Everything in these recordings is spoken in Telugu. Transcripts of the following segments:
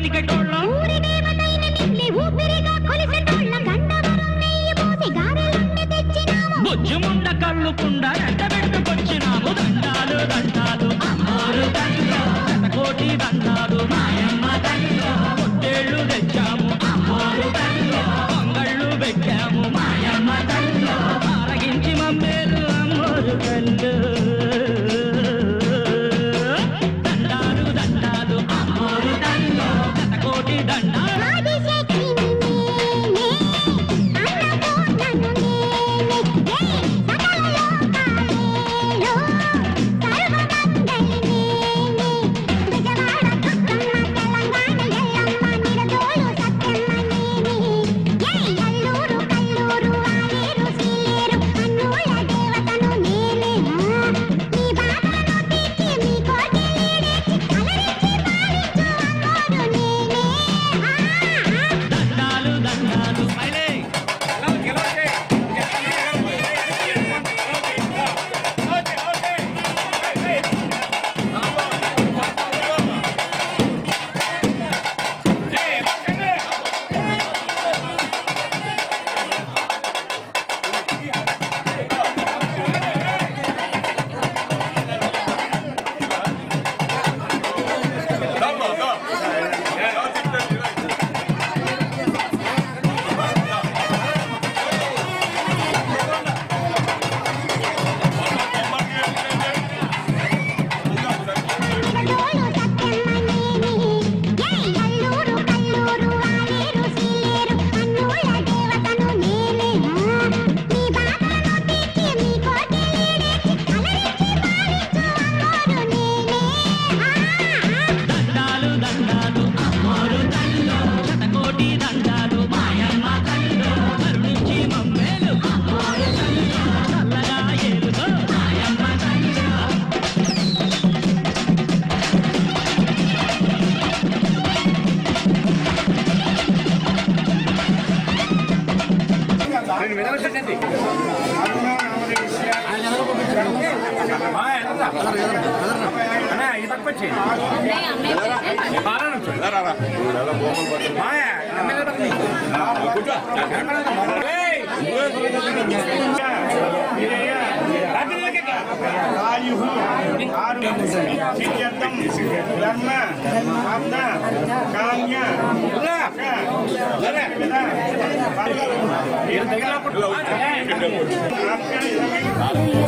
బతికెటోళ్ళం బుజ్జుముండ కళ్ళుకుండా ఎండబెట్టుకొచ్చినాము దండాలు దండాలు అమ్మోరు దండో కోటి దండాలు మాయమ్మ దండో పొట్టేళ్ళు తెచ్చాము అమ్మోరు దండో పొంగళ్ళు పెట్టాము మాయమ్మ దండో ఆరగించి మమ్మేలు అమ్మోరు దండో దండాలు దండాలు అమ్మోరు దండో కోటి దండాలు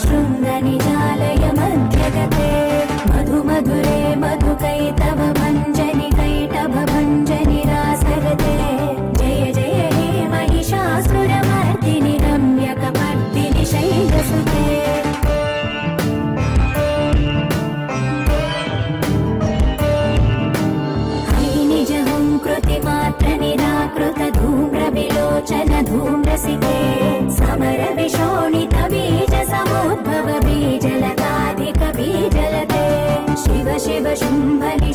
शृङ्गनिजालय मध्यगते मधु मधुरे मधुकैतव भञ्जनि कैटभ भञ्जनि रासरते जय जय हे महिषासुरमर्दिनि रम्यकपर्दिनि शैलसुते हैनिजहुं कृतिमात्र निराकृत धूम्रविलोचन धूम्रसिते समर विशोणित बीज समुद्भव बीजलताधिक बीजलते शिव शिव शुम्भनि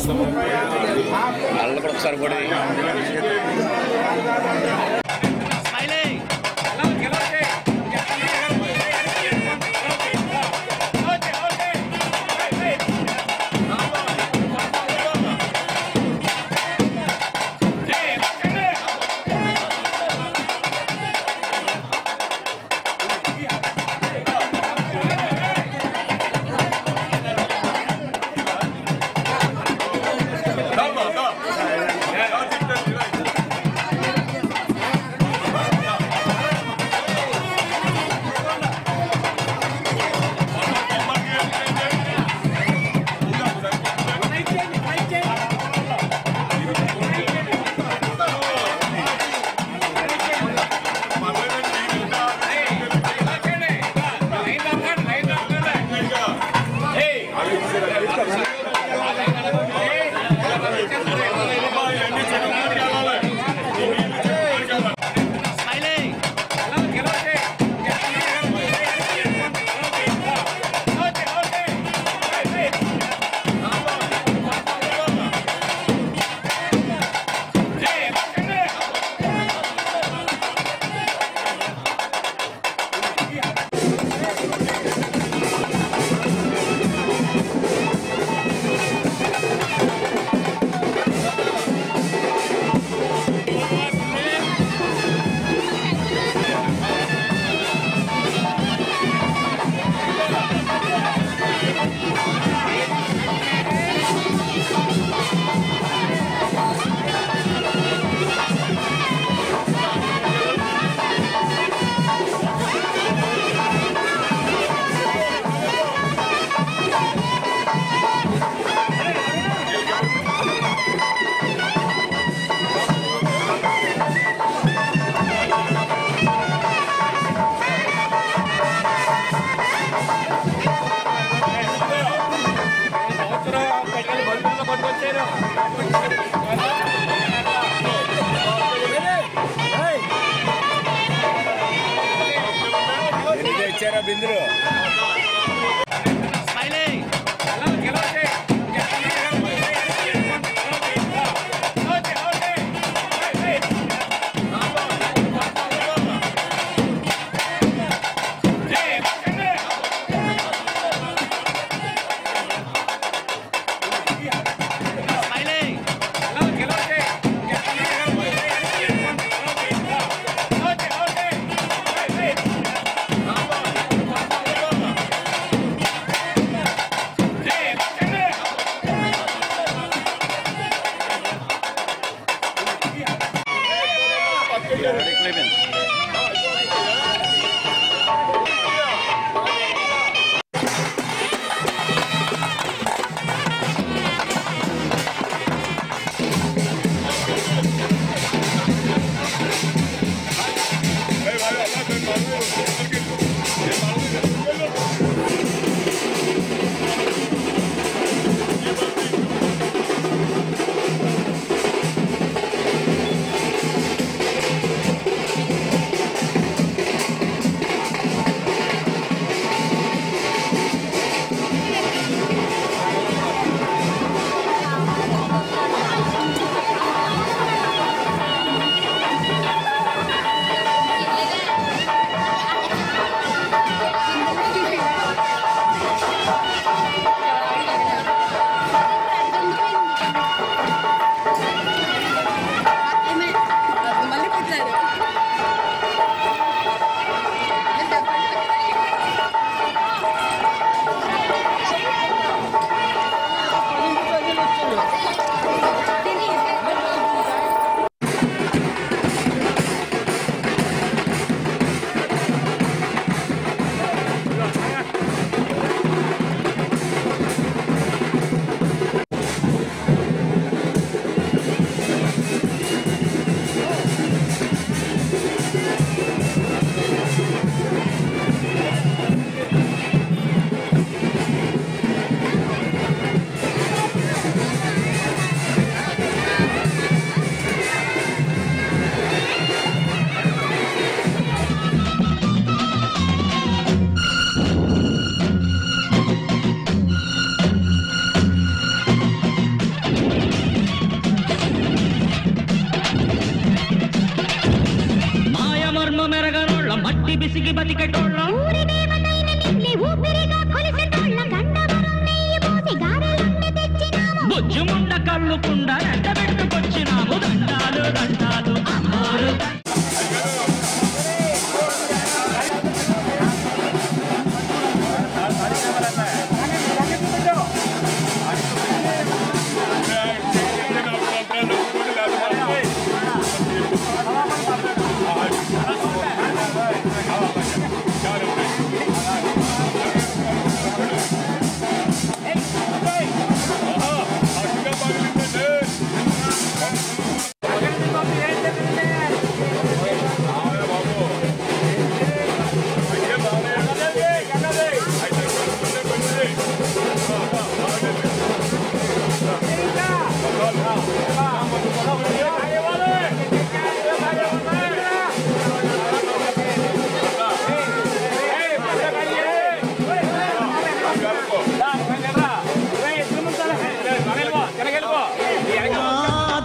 బిసిగి బతికెటోళ్ళ ఊరి దేవతైన నిన్నే ఊపిరిగా కొలిసెటోళ్ళ గండవరం నెయ్యి పోసి గారెలుండి తెచ్చినాము బుజ్జుముండ కళ్ళుకుండా ఎండబెట్టుకొచ్చినాము దండాలు దండాలు అమ్మోరు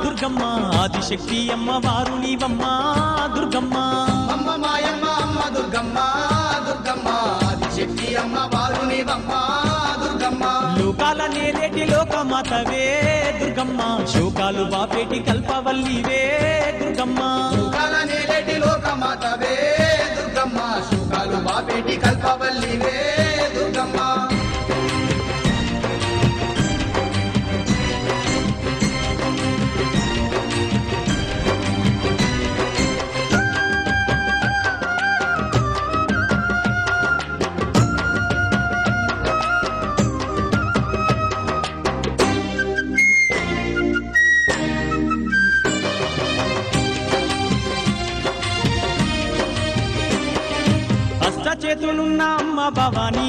దుర్గమ్మ ఆదిశక్తి అమ్మ వారు నీవమ్మ దుర్గమ్మ అమ్మ మాయమ్మ అమ్మ దుర్గమ్మ దుర్గమ్మ ఆదిశక్తి అమ్మ వారు నీవమ్మ దుర్గమ్మ లోకాల నేలేటి లోకమాతవే దుర్గమ్మ శోకాలు బాపేటి కల్పవల్లివే దుర్గమ్మ శోకాల నేలేటి లోకమాతవే దుర్గమ్మ శోకాలు బాపేటి కల్పవల్లివే దుర్గమ్మ చేతులున్న అమ్మ భవానీ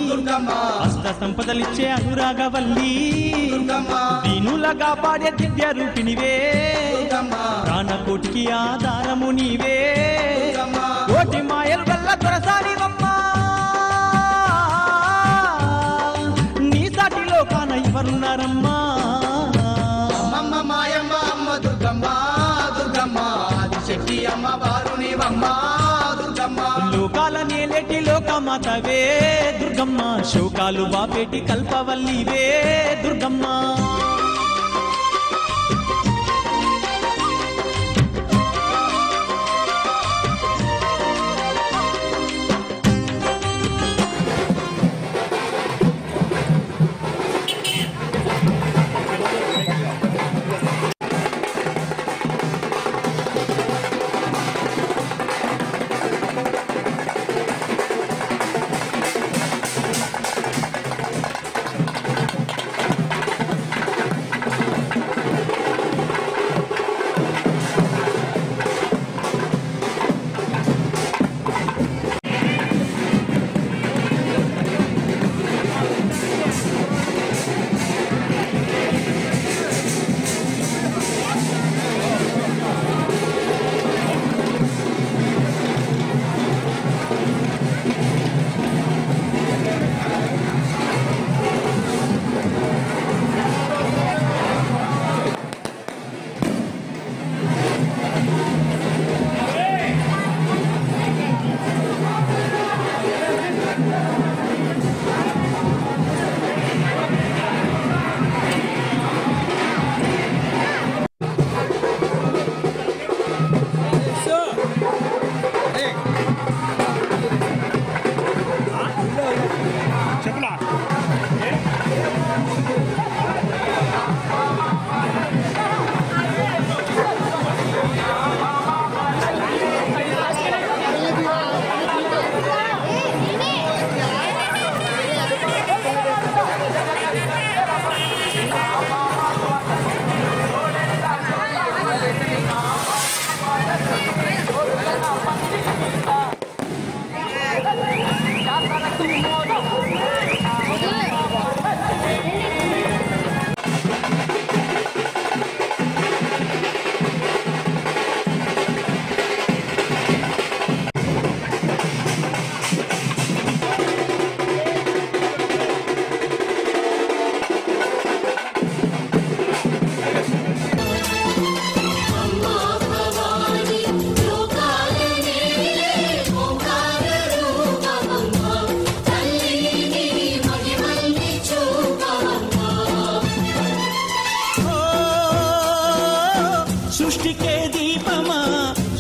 దుర్గమ్మ అష్ట సంపదలిచ్చే అనురాగవల్లి దుర్గమ్మ దీనులగా పాడే దివ్య రూపినివే దుర్గమ్మ ప్రాణకోటికి ఆధారము నీవే దుర్గమ్మ కోటి మాయలు వల్ల దొరసానివమ్మా నీ సాటిలో కాన ఎవరున్నారమ్మా అమ్మమ్మ మాయమ్మ అమ్మ దుర్గమ్మ దుర్గమ్మ ఆదిశక్తి అమ్మ వారు నీవమ్మ దుర్గమ్మ లోకాల నేలేటి లోకమాతవే దుర్గమ్మ శోకాలు బాపేటి కల్పవల్లివే దుర్గమ్మ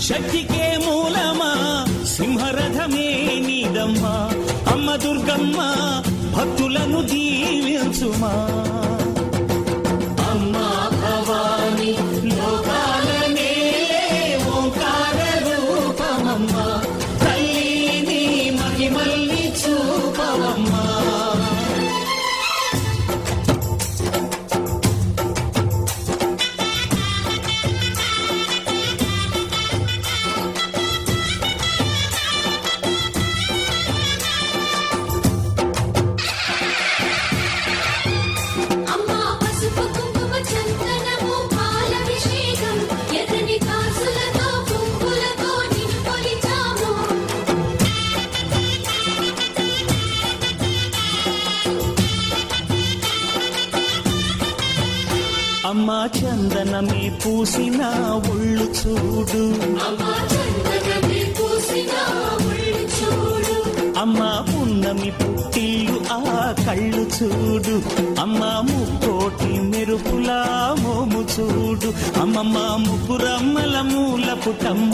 శక్తికే మూలమా సింహరథమే నీదమ్మా అమ్మ దుర్గమ్మ భక్తులను దీవించుమా అమ్మా భవాని లోకాల నేలే ఓంకార రూపమమ్మా తల్లిని మహిమల్ని చూపవమ్మా అమ్మా చందనమే పూసిన ఒళ్ళు చూడు అమ్మా పున్నమి పుట్టిల్లు ఆ కళ్ళు చూడు అమ్మా ముక్కోటి మెరుపులా మోము చూడు అమ్మమ్మ ముగ్గురమ్మల మూల పుటమ్మ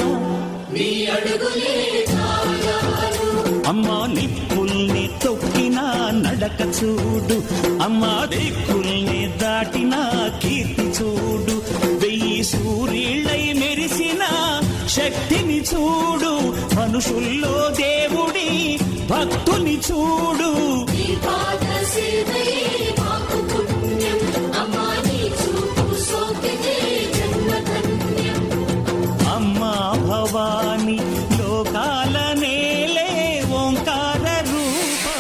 అమ్మా నిప్పుల్ని తొక్కిన నడక చూడు అమ్మా దిక్కుల్ని దాటిన కీర్తి చూడు 1000 సూర్యుళ్ళై మెరిసిన శక్తిని చూడు మనుషుల్లో దేవుడి భక్తుని చూడు అమ్మా భవాని లోకాల నేలే ఓంకార రూపం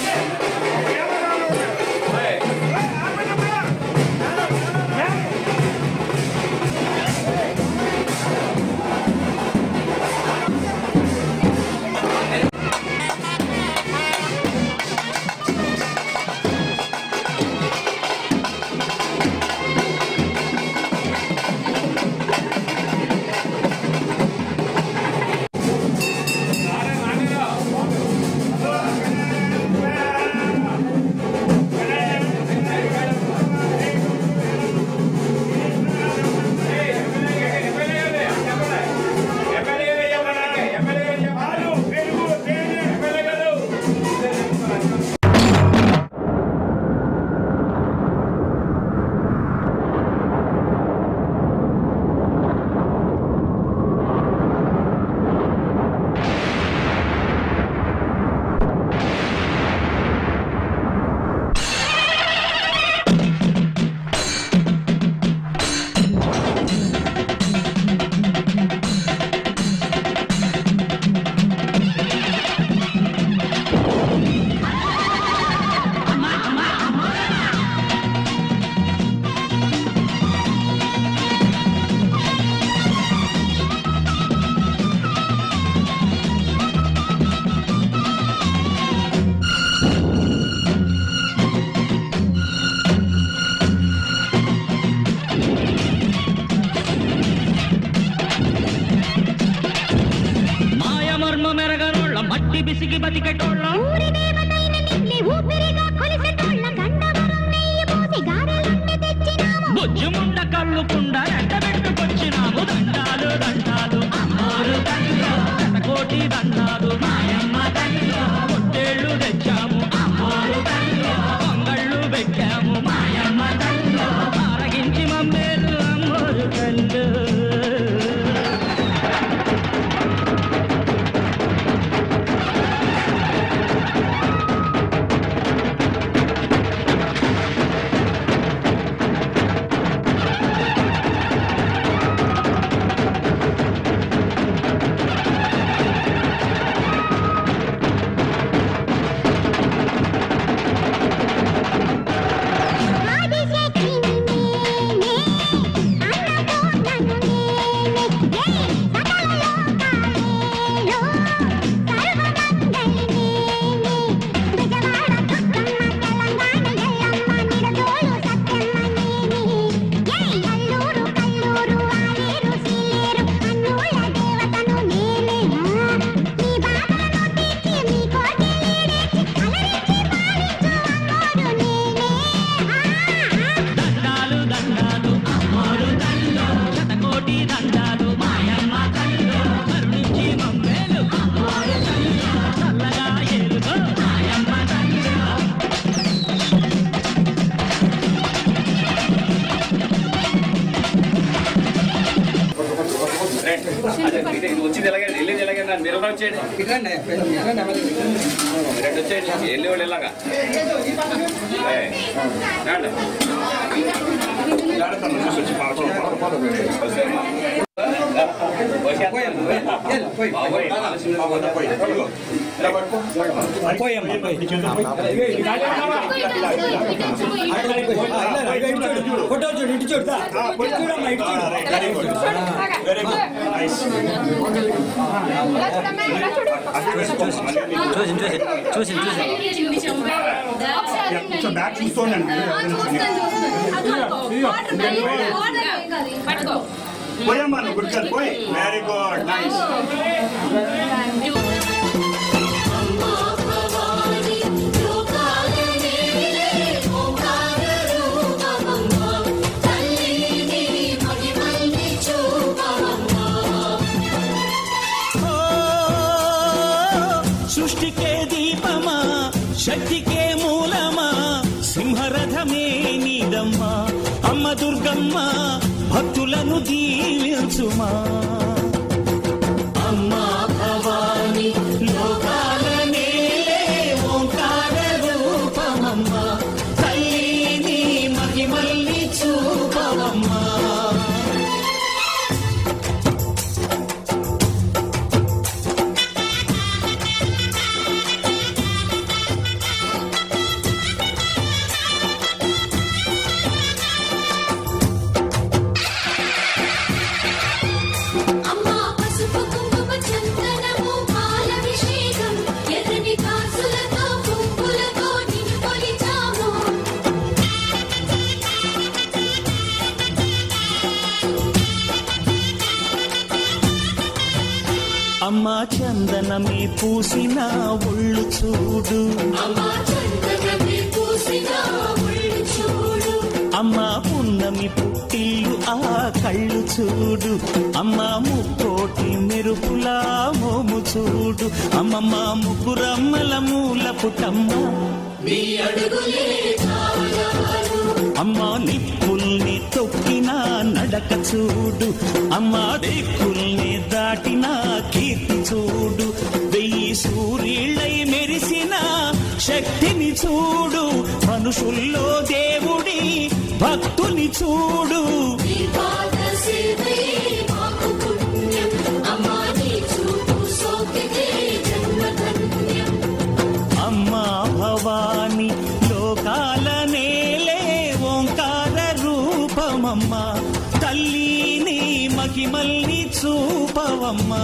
బిసిగి బతికెటోళ్ళ ఊరి దేవతైన నిన్నే ఊపిరిగా కొలిసెటోళ్ళ గండవరం నెయ్యి పోసి గారెలన్నీ తెచ్చినాము బుజ్జుముండ కళ్ళుకుండ ఎండబెట్టుకొచ్చినాము దండాలు దండాలు అమ్మోరు దండో కోటి దండాలు మాయమ్మ దండో పొట్టేళ్ళు తెచ్చాము అమ్మోరు దండో పొంగళ్ళు పెట్టాము మాయమ్మ దండో ఆరగించి మమ్మేలు అమ్మోరు దండో వచ్చింది ఎలాగే వెళ్ళేది ఎలాగే మీరు వచ్చేయండి రెండు వచ్చేయండి వెళ్ళి వాళ్ళు ఎలాగా ఫోటో చూడు ఇటు చూడతా చూడమ్మా ఇటు చూడు వెరీ గుడ్ నైస్ చూసి బ్యాక్ చూసుకోండి పోయమ్మా గుడ్ పోయి వెరీ గుడ్ నైస్ సృష్టికే దీపమా శక్తికే మూలమా సింహరథమే నీదమ్మా అమ్మ దుర్గమ్మ భక్తులను దీవించుమా అమ్మా భవాని లోకాల నేలే ఓంకార రూపమమ్మ తల్లిని మహిమల్ని చూపవమ్మా అమ్మా చందనమే పూసిన ఒళ్ళు చూడు అమ్మా పున్నమి పుట్టిల్లు ఆ కళ్ళు చూడు అమ్మా ముక్కోటి మెరుపులా మోము చూడు అమ్మమ్మ ముగ్గురమ్మల మూల పుటమ్మ అమ్మా నిప్పుల్ని తొక్కిన నడక చూడు అమ్మా దిక్కుల్ని దాటిన కీర్తి చూడు 1000 సూర్యుళ్ళై మెరిసిన శక్తిని చూడు మనుషుల్లో దేవుడి భక్తుని చూడు అమ్మా భవాని లోకాల నేలే ఓంకార రూపమమ్మ తల్లిని మహిమల్ని చూపవమ్మా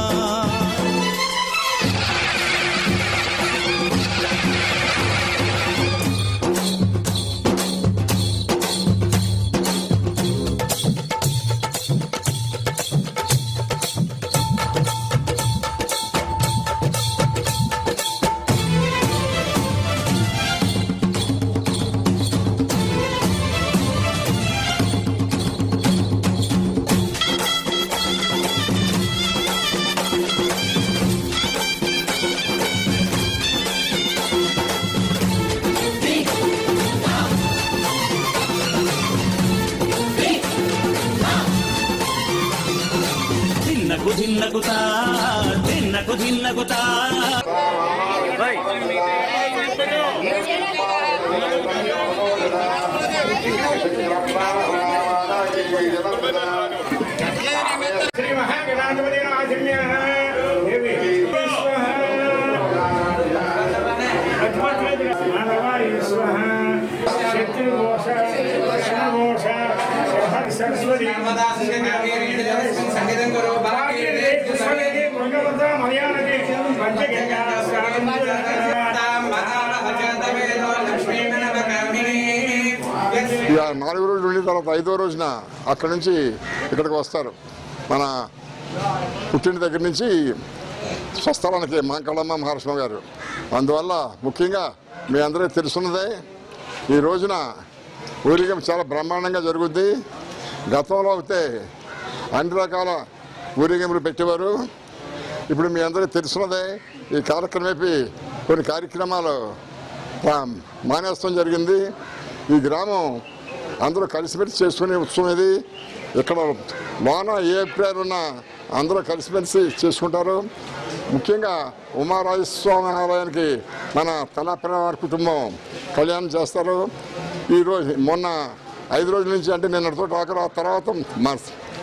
దిన్నగుతా శ్రీ మహాగణాధిపతి సరస్వతి సంగీతం ఇక 4 రోజులు ఉండిన తర్వాత 5వ రోజున అక్కడి నుంచి ఇక్కడికి వస్తారు. మన పుట్టిన దగ్గర నుంచి స్వస్థలానికి మాంకళమ్మ మహాలక్ష్మి గారు. అందువల్ల ముఖ్యంగా మీ అందరికీ తెలుసున్నదే ఈ రోజున ఊరేగింపు చాలా బ్రహ్మాండంగా జరుగుద్ది. గతంలో అయితే అన్ని రకాల ఊరేగింపులు పెట్టేవారు. ఇప్పుడు మీ అందరికీ తెలుసున్నదే ఈ కార్యక్రమేపి కొన్ని కార్యక్రమాలు మానేస్తాం జరిగింది. ఈ గ్రామం అందరూ కలిసిమెలిసి చేసుకునే ఉత్సవం ఇది. ఇక్కడ వాన ఏ పేరున్నా అందరూ కలిసిమెలిసి చేసుకుంటారు. ముఖ్యంగా ఉమారాజస్వామి ఆలయానికి మన తలాప్రవారి కుటుంబం కళ్యాణం చేస్తారు. ఈరోజు మొన్న 5 రోజుల నుంచి అంటే నిన్నటితో తర్వాత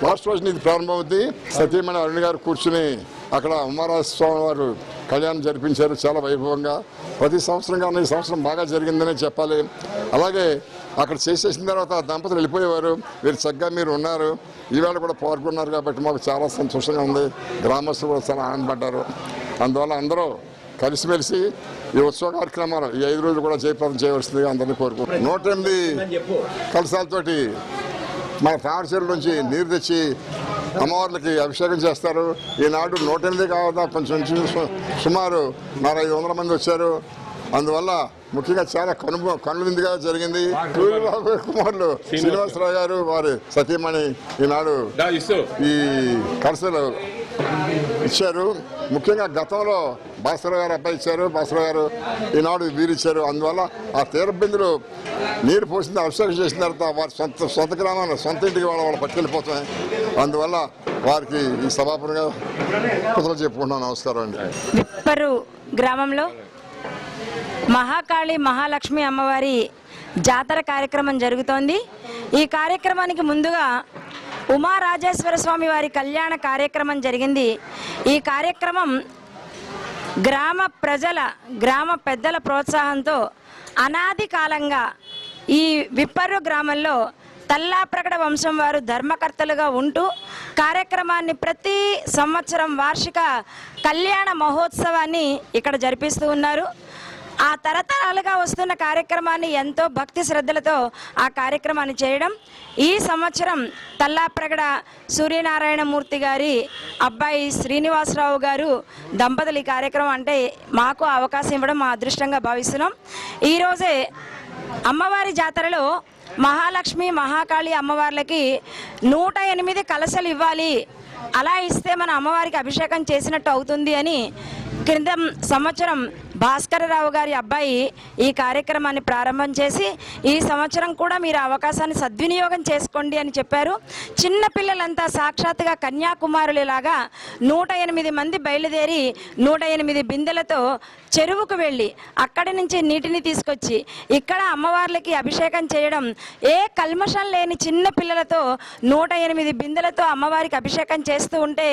లాస్ట్ రోజున ఇది ప్రారంభమవుద్ది. సతీమణి అరుణ్ గారు కూర్చుని అక్కడ ఉమారాజస్వామి వారు కళ్యాణం జరిపించారు చాలా వైభవంగా. ప్రతి సంవత్సరం కానీ ఈ సంవత్సరం బాగా జరిగిందనే చెప్పాలి. అలాగే అక్కడ చేసేసిన తర్వాత దంపతులు వెళ్ళిపోయేవారు, మీరు చక్కగా మీరు ఉన్నారు, ఈవేళ కూడా పాల్గొన్నారు కాబట్టి మాకు చాలా సంతోషంగా ఉంది. గ్రామస్తులు కూడా చాలా ఆనందపడ్డారు. అందువల్ల అందరూ కలిసిమెలిసి ఈ ఉత్సవ కార్యక్రమాలు ఈ 5 రోజులు కూడా జయప్రదం చేయవలసిందిగా అందరినీ కోరుకుంటున్నాం. 108 కలశాలతోటి మన తామరచీల నుంచి నీరు తెచ్చి అమ్మవార్లకి అభిషేకం చేస్తారు. ఈనాడు 108 కావదా కొంచెం సుమారు 400-500 మంది వచ్చారు. అందువల్ల ముఖ్యంగా చాలా కనుల విందుగా జరిగింది. సూర్యబాబు కుమారులు శ్రీనివాసరావు గారు వారి సతీమణి ఈనాడు ఈ కలశాలు ఇచ్చారు. ముఖ్యంగా గతంలో భాస్కర్ గారు అబ్బాయి ఇచ్చారు, భాస్కర్ గారు ఈనాడు వీరు ఇచ్చారు. అందువల్ల ఆ తీర బిందులు నీరు పోసిన అభిషేకం చేసిన తర్వాత వారి సొంత గ్రామాన్ని సొంత ఇంటికి వాళ్ళు పట్టుకెళ్ళిపోతున్నాయి. అందువల్ల వారికి ఈ సభాపరంగా కుదరలు చెప్పుకుంటున్నాను. నమస్కారం అండి. విప్పరు గ్రామంలో మహాకాళి మహాలక్ష్మి అమ్మవారి జాతర కార్యక్రమం జరుగుతోంది. ఈ కార్యక్రమానికి ముందుగా ఉమారాజేశ్వర స్వామి వారి కళ్యాణ కార్యక్రమం జరిగింది. ఈ కార్యక్రమం గ్రామ పెద్దల ప్రోత్సాహంతో అనాది కాలంగా ఈ విప్పర్రు గ్రామంలో తల్లాప్రగడ వంశం వారు ధర్మకర్తలుగా ఉంటూ కార్యక్రమాన్ని ప్రతి సంవత్సరం వార్షిక కళ్యాణ మహోత్సవాన్ని ఇక్కడ జరిపిస్తూ ఉన్నారు. ఆ తరతరాలుగా వస్తున్న కార్యక్రమాన్ని ఎంతో భక్తి శ్రద్ధలతో ఆ కార్యక్రమాన్ని చేయడం. ఈ సంవత్సరం తల్లాప్రగడ సూర్యనారాయణమూర్తి గారి అబ్బాయి శ్రీనివాసరావు గారు దంపతులు ఈ కార్యక్రమం అంటే మాకు అవకాశం ఇవ్వడం మా అదృష్టంగా భావిస్తున్నాం. ఈరోజే అమ్మవారి జాతరలో మహాలక్ష్మి మహాకాళి అమ్మవార్లకి 108 కలశలు ఇవ్వాలి, అలా ఇస్తే మన అమ్మవారికి అభిషేకం చేసినట్టు అవుతుంది అని క్రింద సంవత్సరం భాస్కరరావు గారి అబ్బాయి ఈ కార్యక్రమాన్ని ప్రారంభం చేసి ఈ సంవత్సరం కూడా మీరు అవకాశాన్ని సద్వినియోగం చేసుకోండి అని చెప్పారు. చిన్న పిల్లలంతా సాక్షాత్తుగా కన్యాకుమారులలాగా 108 మంది బయలుదేరి 108 బిందెలతో చెరువుకు వెళ్ళి అక్కడి నుంచి నీటిని తీసుకొచ్చి ఇక్కడ అమ్మవార్లకి అభిషేకం చేయడం, ఏ కల్మషం లేని చిన్న పిల్లలతో 108 బిందెలతో అమ్మవారికి అభిషేకం చేస్తూ ఉంటే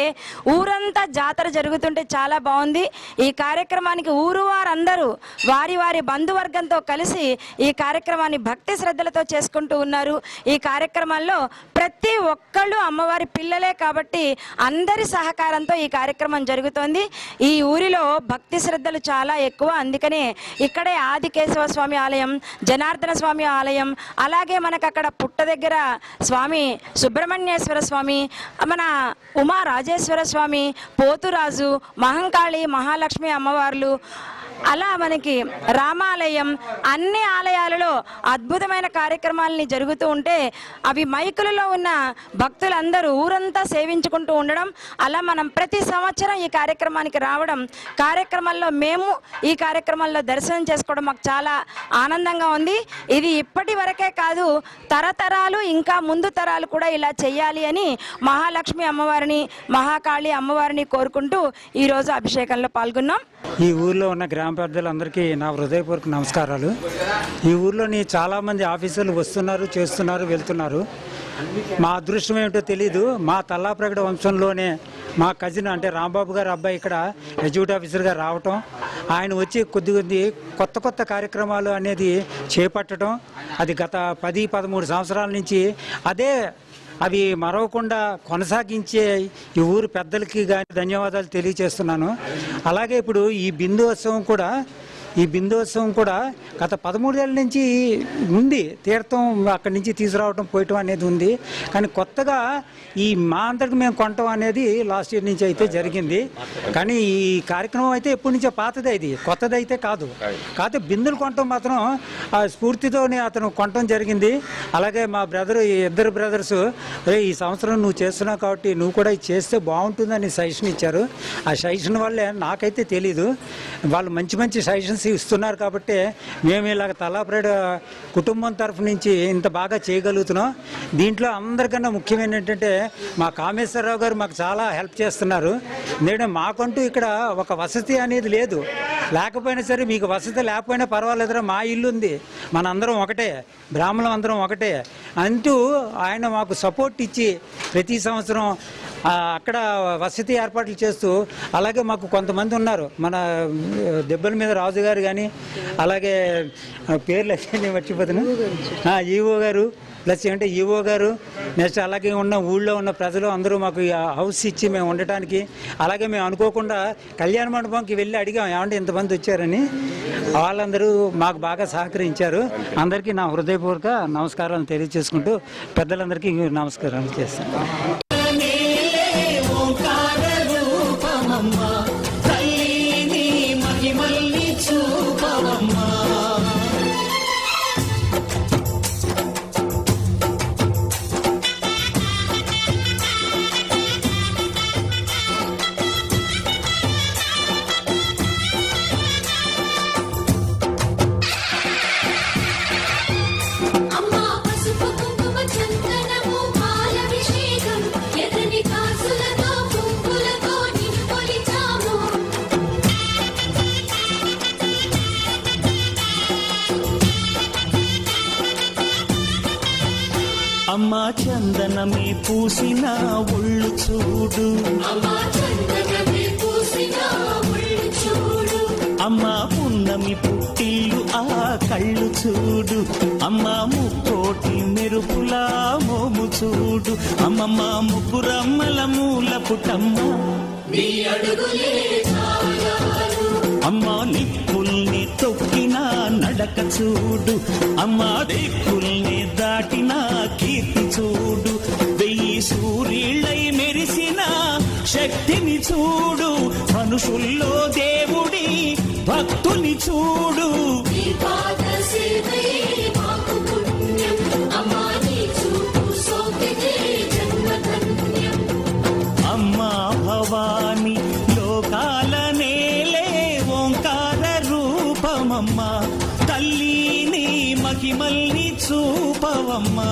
ఊరంతా జాతర జరుగుతుంటే చాలా బాగుంది. ఈ కార్యక్రమానికి ఊరు వారందరూ వారి వారి బంధువర్గంతో కలిసి ఈ కార్యక్రమాన్ని భక్తి శ్రద్ధలతో చేసుకుంటూ ఉన్నారు. ఈ కార్యక్రమంలో ప్రతి ఒక్కళ్ళు అమ్మవారి పిల్లలే కాబట్టి అందరి సహకారంతో ఈ కార్యక్రమం జరుగుతోంది. ఈ ఊరిలో భక్తి శ్రద్ధలు చాలా ఎక్కువ. అందుకనే ఇక్కడే ఆదికేశవ స్వామి ఆలయం, జనార్దన స్వామి ఆలయం, అలాగే మనకు అక్కడ పుట్ట దగ్గర స్వామి సుబ్రహ్మణ్యేశ్వర స్వామి, మన ఉమారాజేశ్వర స్వామి, పోతురాజు, మహంకాళి మహాలక్ష్మి అమ్మవార్లు, అలా మనకి రామాలయం, అన్ని ఆలయాలలో అద్భుతమైన కార్యక్రమాలని జరుగుతూ ఉంటే అవి మైకులలో ఉన్న భక్తులందరూ ఊరంతా సేవించుకుంటూ ఉండడం, అలా మనం ప్రతి సంవత్సరం ఈ కార్యక్రమానికి రావడం, కార్యక్రమాల్లో మేము ఈ కార్యక్రమాల్లో దర్శనం చేసుకోవడం మాకు చాలా ఆనందంగా ఉంది. ఇది ఇప్పటి వరకే కాదు, తరతరాలు ఇంకా ముందు తరాలు కూడా ఇలా చేయాలి అని మహాలక్ష్మి అమ్మవారిని మహాకాళి అమ్మవారిని కోరుకుంటూ ఈరోజు అభిషేకంలో పాల్గొన్నాం. ఈ ఊర్లో ఉన్న గ్రామ పెద్దలందరికీ నా హృదయపూర్వక నమస్కారాలు. ఈ ఊర్లోని చాలామంది ఆఫీసర్లు వస్తున్నారు, చేస్తున్నారు, వెళ్తున్నారు. మా అదృష్టం ఏమిటో తెలీదు, మా తల్లాప్రగడ వంశంలోనే మా కజిన్ అంటే రాంబాబు గారి అబ్బాయి ఇక్కడ ఎగ్జిక్యూటివ్ ఆఫీసర్గా రావటం, ఆయన వచ్చి కొద్ది కొత్త కార్యక్రమాలు అనేది చేపట్టడం, అది గత 10-13 సంవత్సరాల నుంచి అవి మరవకుండా కొనసాగించే ఈ ఊరు పెద్దలకి కానీ ధన్యవాదాలు తెలియజేస్తున్నాను. అలాగే ఇప్పుడు ఈ బిందుోత్సవం కూడా గత 13 ఏళ్ళ నుంచి ఉంది. తీర్థం అక్కడి నుంచి తీసుకురావటం పోయటం అనేది ఉంది. కానీ కొత్తగా ఈ మా అంతటికి మేము కొనటం అనేది లాస్ట్ ఇయర్ నుంచి అయితే జరిగింది. కానీ ఈ కార్యక్రమం అయితే ఎప్పటి నుంచో పాతదే, ఇది కొత్తది అయితే కాదు. కాకపోతే బిందులు కొనటం మాత్రం ఆ స్ఫూర్తితోనే అతను కొనటం జరిగింది. అలాగే మా ఇద్దరు బ్రదర్స్ ఈ సంవత్సరం నువ్వు చేస్తున్నావు కాబట్టి నువ్వు కూడా ఇది చేస్తే బాగుంటుందని సజెషన్ ఇచ్చారు. ఆ సజెషన్ వల్లే నాకైతే తెలీదు, వాళ్ళు మంచి సజెషన్స్ సపోర్ట్స్ ఇస్తున్నారు కాబట్టి మేము ఇలాగ తల్లాప్రగడ కుటుంబం తరఫు నుంచి ఇంత బాగా చేయగలుగుతున్నాం. దీంట్లో అందరికన్నా ముఖ్యమైన ఏంటంటే మా కామేశ్వరరావు గారు మాకు చాలా హెల్ప్ చేస్తున్నారు. ఎందుకంటే మాకంటూ ఇక్కడ ఒక వసతి అనేది లేదు. లేకపోయినా సరే మీకు వసతి లేకపోయినా పర్వాలేదురా, మా ఇల్లు ఉంది, మనందరం ఒకటే, బ్రాహ్మణులం అందరం ఒకటే అంటూ ఆయన మాకు సపోర్ట్ ఇచ్చి ప్రతి సంవత్సరం అక్కడ వసతి ఏర్పాట్లు చేస్తూ, అలాగే మాకు కొంతమంది ఉన్నారు మన దెబ్బల మీద రాజు గారు కానీ, అలాగే పేర్లు నేను మర్చిపోతాను, ఈవో గారు, ప్లస్ ఏంటంటే ఈవో గారు, నెక్స్ట్ అలాగే ఉన్న ఊళ్ళో ఉన్న ప్రజలు అందరూ మాకు హౌస్ ఇచ్చి మేము ఉండటానికి, అలాగే మేము అనుకోకుండా కళ్యాణ మండపంకి వెళ్ళి అడిగాం ఏమంటే ఇంతమంది వచ్చారని, వాళ్ళందరూ మాకు బాగా సహకరించారు. అందరికీ నా హృదయపూర్వక నమస్కారాలు తెలియజేసుకుంటూ పెద్దలందరికీ నమస్కారాలు చేస్తాను. అమ్మా చందనమే పూసిన ఒళ్ళు చూడు, అమ్మా పున్నమి పుట్టిల్లు ఆ కళ్ళు చూడు, అమ్మా ముక్కోటి మెరుపులా మోము చూడు, అమ్మమ్మ ముగ్గురమ్మల మూల పుటమ్మ అమ్మా నిప్పుల్ని తొక్కిన నడక చూడు, అమ్మా దిక్కుల్ని దాటిన కీర్తి చూడు, 1000 సూర్యుళ్ళై మెరిసిన శక్తిని చూడు, మనుషుల్లో దేవుడి భక్తుని చూడు. అమ్మా భవాని లోకాల నేలే ఓంకార రూపమమ్మా, తల్లి నీ మహిమల్ని చూపవమ్మా.